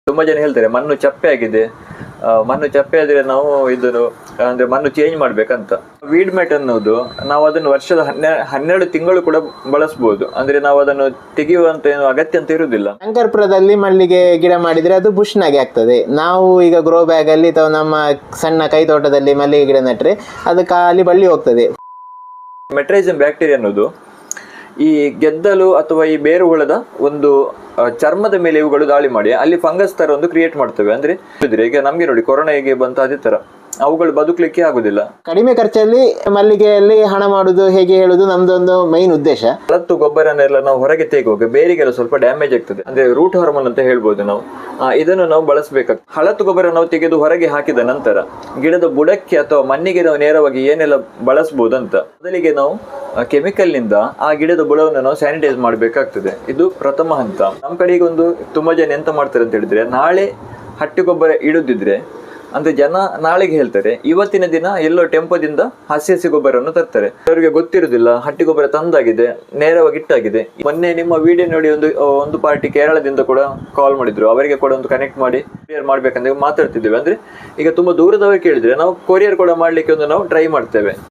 ತುಂಬಾ ಜನ ಹೇಳ್ತಾರೆ ಮಣ್ಣು ಚಪ್ಪೆ ಆಗಿದೆ, ಮಣ್ಣು ಚಪ್ಪೆ ಆದ್ರೆ ನಾವು ಇದನ್ನು ಅಂದ್ರೆ ಮಣ್ಣು ಚೇಂಜ್ ಮಾಡ್ಬೇಕಂತ. ವೀಡ್ ಮ್ಯಾಟ್ ಅನ್ನೋದು ನಾವು ಅದನ್ನು ವರ್ಷದ 12 ತಿಂಗಳು ಕೂಡ ಬಳಸಬಹುದು. ಅಂದ್ರೆ ನಾವು ಅದನ್ನು ತೆಗೆಯುವಂತ ಏನು ಅಗತ್ಯ ಅಂತ ಇರುವುದಿಲ್ಲ. ಶಂಕರ್ಪುರದಲ್ಲಿ ಮಲ್ಲಿಗೆ ಗಿಡ ಮಾಡಿದ್ರೆ ಅದು ಬುಷ್ನಾಗೆ ಆಗ್ತದೆ. ನಾವು ಈಗ ಗ್ರೋ ಬ್ಯಾಗ್ ಅಲ್ಲಿ ಅಥವಾ ನಮ್ಮ ಸಣ್ಣ ಕೈ ತೋಟದಲ್ಲಿ ಮಲ್ಲಿಗೆ ಗಿಡ ನೆಟ್ರೆ ಅದು ಖಾಲಿ ಬಳ್ಳಿ ಹೋಗ್ತದೆ. ಮೆಟ್ರೈಸಮ್ ಬ್ಯಾಕ್ಟೀರಿಯಾ ಅನ್ನೋದು ಈ ಗೆದ್ದಲು ಅಥವಾ ಈ ಬೇರು ಹುಳದ ಒಂದು ಚರ್ಮದ ಮೇಲೆ ಇವುಗಳು ದಾಳಿ ಮಾಡಿ ಅಲ್ಲಿ ಫಂಗಸ್ ತರ ಒಂದು ಕ್ರಿಯೇಟ್ ಮಾಡ್ತವೆ. ಅಂದ್ರೆ ಈಗ ನಮ್ಗೆ ನೋಡಿ ಕೊರೋನಾ ಹೇಗೆ ಬಂತು ಅದೇ ತರ ಅವುಗಳು ಬದುಕಲಿಕ್ಕೆ ಆಗುದಿಲ್ಲ. ಕಡಿಮೆ ಖರ್ಚಲ್ಲಿ ಮಲ್ಲಿಗೆಯಲ್ಲಿ ಹಣ ಮಾಡುದು ಹೇಗೆ ಹೇಳುದು ನಮ್ದೊಂದು ಮೈನ್ ಉದ್ದೇಶ. ಹಳತ್ತು ಗೊಬ್ಬರನೆಲ್ಲ ನಾವು ಹೊರಗೆ ತೆಗುವಾಗ ಬೇರಿಗೆಲ್ಲ ಸ್ವಲ್ಪ ಡ್ಯಾಮೇಜ್ ಆಗ್ತದೆ, ಅಂದ್ರೆ ರೂಟ್ ಹಾರ್ಮೋನ್ ಅಂತ ಹೇಳ್ಬೋದು ನಾವು. ಇದನ್ನು ನಾವು ಬಳಸಬೇಕಾಗ್ತದೆ. ಹಳತ್ತು ಗೊಬ್ಬರ ನಾವು ತೆಗೆದು ಹೊರಗೆ ಹಾಕಿದ ನಂತರ ಗಿಡದ ಬುಡಕ್ಕೆ ಅಥವಾ ಮಣ್ಣಿಗೆ ನಾವು ನೇರವಾಗಿ ಏನೆಲ್ಲ ಬಳಸಬಹುದು ಅಂತ ಮೊದಲಿಗೆ ನಾವು ಕೆಮಿಕಲ್ ನಿಂದ ಆ ಗಿಡದ ಬುಡವನ್ನು ನಾವು ಸ್ಯಾನಿಟೈಸ್ ಮಾಡಬೇಕಾಗ್ತದೆ. ಇದು ಪ್ರಥಮ ಹಂತ. ನಮ್ಮ ಕಡೆಗೆ ಒಂದು ತುಂಬಾ ಜನ ಎಂತ ಮಾಡ್ತಾರೆ ಅಂತ ಹೇಳಿದ್ರೆ, ನಾಳೆ ಹಟ್ಟಿ ಗೊಬ್ಬರ ಇಡುದಿದ್ರೆ ಅಂದ್ರೆ ಜನ ನಾಳೆಗೆ ಹೇಳ್ತಾರೆ, ಇವತ್ತಿನ ದಿನ ಎಲ್ಲೋ ಟೆಂಪೋದಿಂದ ಹಸಿ ಗೊಬ್ಬರವನ್ನು ತರ್ತಾರೆ. ಅವರಿಗೆ ಗೊತ್ತಿರುವುದಿಲ್ಲ ಹಟ್ಟಿ ಗೊಬ್ಬರ ತಂದಾಗಿದೆ, ನೇರವಾಗಿ ಇಟ್ಟಾಗಿದೆ. ಮೊನ್ನೆ ನಿಮ್ಮ ವಿಡಿಯೋ ನೋಡಿ ಒಂದು ಪಾರ್ಟಿ ಕೇರಳದಿಂದ ಕೂಡ ಕಾಲ್ ಮಾಡಿದ್ರು, ಅವರಿಗೆ ಕೂಡ ಒಂದು ಕನೆಕ್ಟ್ ಮಾಡಿ ಕೊರಿಯರ್ ಮಾಡ್ಬೇಕಂತ ಮಾತಾಡ್ತಿದ್ದೇವೆ. ಅಂದ್ರೆ ಈಗ ತುಂಬಾ ದೂರದವರು ಕೇಳಿದ್ರೆ ನಾವು ಕೊರಿಯರ್ ಕೂಡ ಮಾಡ್ಲಿಕ್ಕೆ ನಾವು ಟ್ರೈ ಮಾಡ್ತೇವೆ.